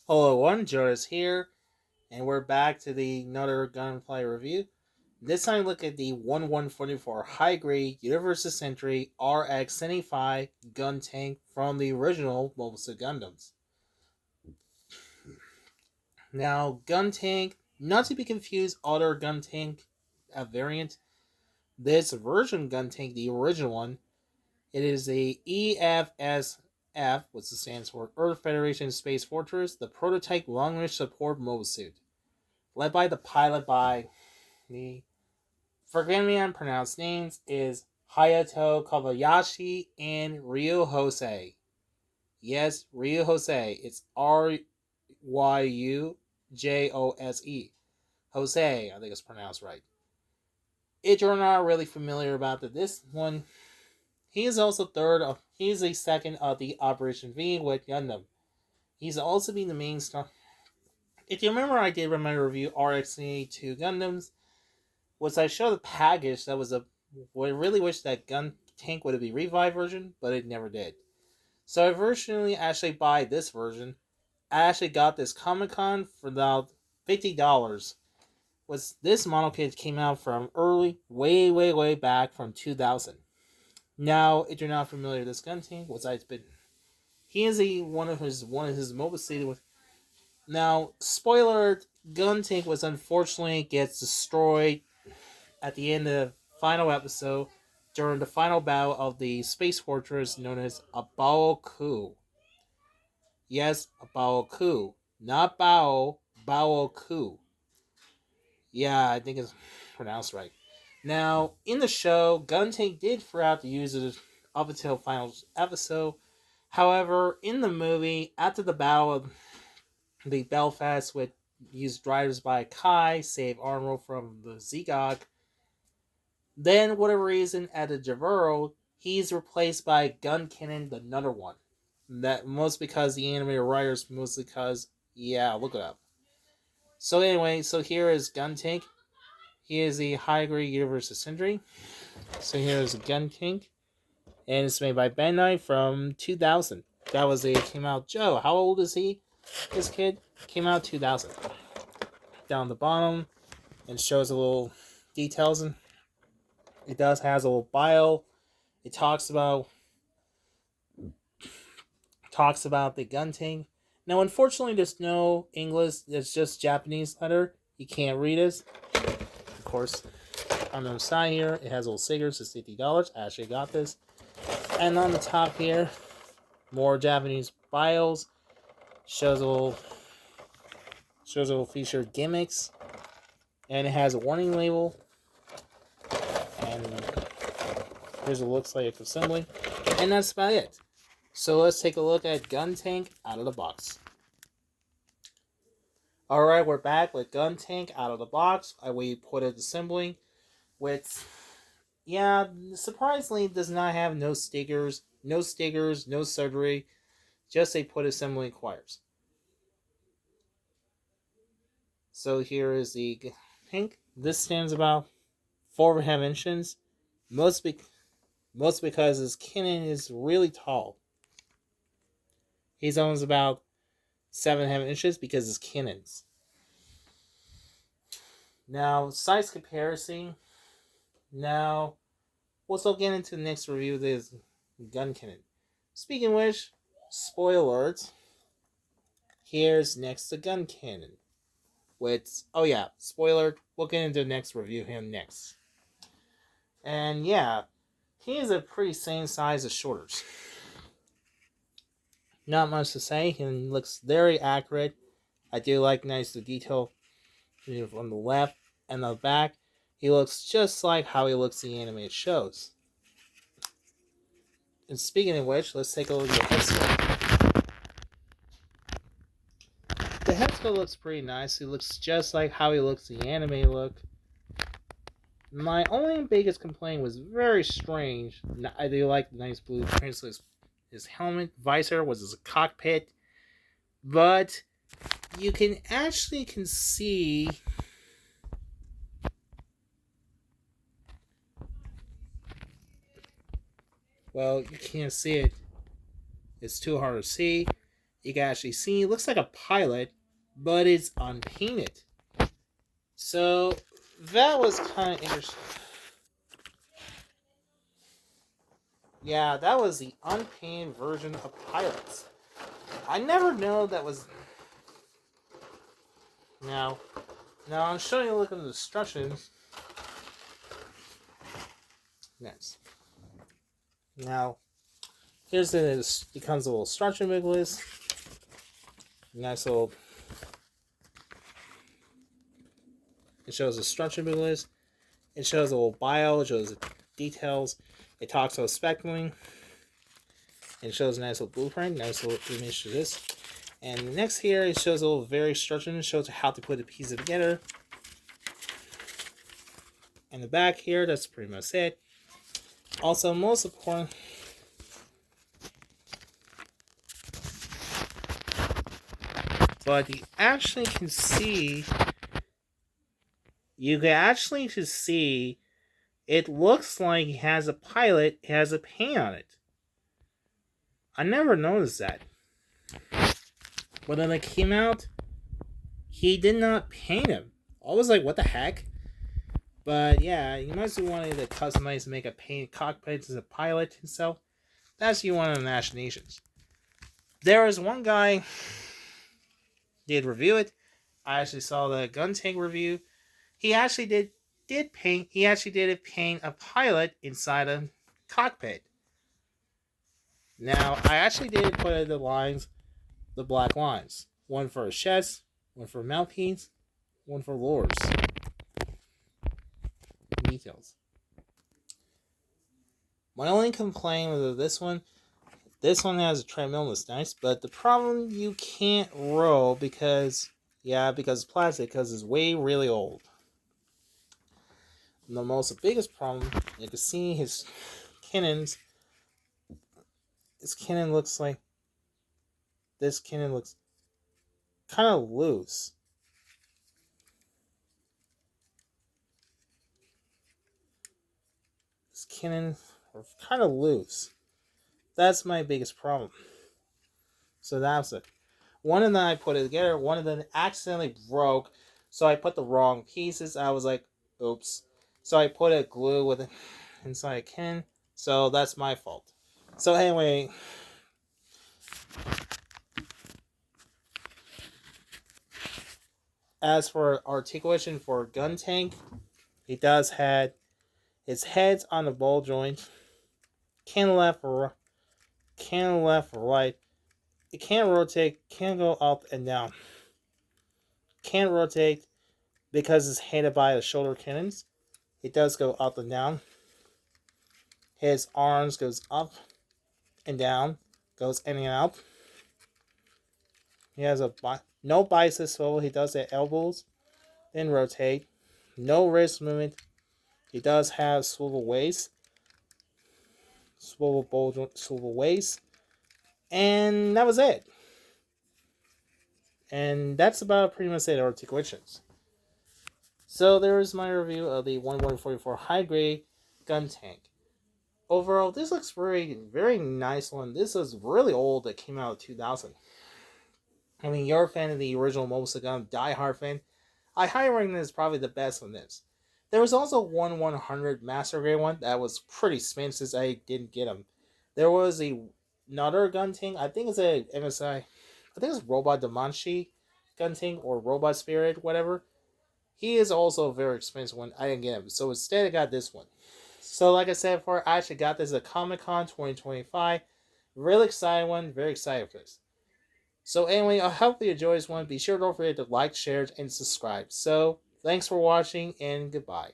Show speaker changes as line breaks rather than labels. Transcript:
Hello, one Jonas here, and we're back to the another Gunfly review. This time, look at the 1144 high grade Universal Century RX-75 gun tank from the original Mobile Suit Gundams. Now, gun tank, not to be confused, other gun tank variant. This version gun tank, the original one, it is a EFSF, which stands for Earth Federation Space Fortress, the prototype long range support mobile suit, led by the pilot by the forgive me on pronounced names is Hayato Kobayashi and Ryu Hosei. Yes, Ryu Hosei. It's Ryujose. Jose, I think it's pronounced right. If you're not really familiar about this one, he is also he is the second of the Operation V with Gundam. He's also been the main star. If you remember, I did my review RX-82 Gundams, was I showed the package that was a. Well, I really wish that gun tank would be revived version, but it never did. So I originally actually buy this version. I actually got this Comic Con for about $50. Was this model kit came out from early, way back from 2000. Now, if you're not familiar with this gun tank, was I've been. He is one of his mobile suit with. Now, spoiler: gun tank was unfortunately gets destroyed at the end of the final episode during the final battle of the space fortress known as Abaoku. Yes, Abaoku. Not Bao, Baoku. Yeah, I think it's pronounced right. Now, in the show, Guntank did throughout the users up until final episode. However, in the movie, after the battle of the Belfast with used drivers by Kai, save Arnold from the Hguc, then, whatever reason, at the Javero, he's replaced by Guntank, the another one. That most because the animated writers, mostly because, yeah, look it up. So anyway, so here is Guntank. He is the high grade Universal Century. So here is Guntank, and it's made by Bandai from 2000. That was it came out. Joe, how old is he? This kid came out 2000. Down the bottom, and shows a little details. And it does has a little bio. It talks about the Guntank. Now, unfortunately, there's no English. There's just Japanese letter. You can't read it. Of course, on the side here, it has little stickers. It's $50. I actually got this. And on the top here, more Japanese bios. Shows a little featured gimmicks. And it has a warning label. And here's what it looks like assembly. And that's about it. So let's take a look at Guntank out of the box. Alright, we're back with Guntank out of the box. We put it assembling with, yeah, surprisingly does not have no stickers, no surgery, just a put assembly requires. So here is the tank. This stands about 4.5 inches, most because his cannon is really tall. He's almost about 7.5 inches because his cannons. Now, size comparison. Now, we'll still get into the next review of this gun cannon. Speaking of which, spoiler alert, here's next the gun cannon. Spoiler, we'll get into the next review of him next. And yeah, he is a pretty same size as shoulders. Not much to say. He looks very accurate. I do like nice the detail from the left and the back. He looks just like how he looks in the animated shows. And speaking of which, let's take a look at the head sculpt. The head sculpt looks pretty nice. He looks just like how he looks in the anime look. My only biggest complaint was very strange. I do like the nice blue translate. His helmet, visor was his cockpit, but you can see. Well, you can't see it. It's too hard to see. you can actually see it looks like a pilot, but it's unpainted. So that was kind of interesting. Yeah, that was the unpainted version of pilots. I never know that was. Now, I'm showing you a look at the instructions. Next. Now, here's it comes a little instruction booklet. Nice little. It shows the instruction booklet. It shows a little bio. It shows the details. It talks about speccing. It shows a nice little blueprint. Nice little image of this. And next here, it shows a little very instruction. It shows how to put the pieces together. And the back here, that's pretty much it. Also, most important. But you actually can see. You can actually just see. It looks like it has a pilot. It has a paint on it. I never noticed that. But then it came out, he did not paint him. I was like, what the heck? But yeah, you must be wanting to customize, make a paint cockpit as a pilot himself. That's you one of the machinations. There was one guy did review it. I actually saw the Guntank review. He actually did paint. He actually did paint a pilot inside a cockpit. Now I actually did put the lines, the black lines. One for his chest, one for mouthpiece, one for lures. Details. My only complaint with this one has a treadmill that's nice, but the problem you can't roll because it's plastic, because it's really old. And the biggest problem, you can see his cannons. This cannon looks kind of loose. This cannon are kind of loose. That's my biggest problem. So that's it. One of them I put it together. One of them accidentally broke. So I put the wrong pieces. I was like, oops. So I put a glue with it inside a cannon. So that's my fault. So anyway. As for articulation for Guntank, he does have his head's on the ball joint. Can left or right. It can't rotate, can't go up and down. Can't rotate because it's headed by the shoulder cannons. It does go up and down. His arms goes up and down, goes in and out. He has no bicep swivel. He does the elbows, then rotate. No wrist movement. He does have swivel waist, swivel waist, and that was it. And that's about pretty much it, articulations. So there is my review of the 1144 high grade Guntank. Overall, this looks very nice one. This is really old. It came out in 2000. I mean, you're a fan of the original Mobile Gun, die-hard fan. I highly recommend this is probably the best on this. There was also 100 Master Grade one that was pretty expensive. I didn't get them. There was another Guntank. I think it's a MSI. I think it's Robot Damanshi Guntank or Robot Spirit, whatever. He is also a very expensive one. I didn't get him. So instead I got this one. So like I said before, I actually got this at Comic-Con 2025. Really excited one. Very excited for this. So anyway, I hope you enjoyed this one. Be sure to don't forget to like, share, and subscribe. So thanks for watching and goodbye.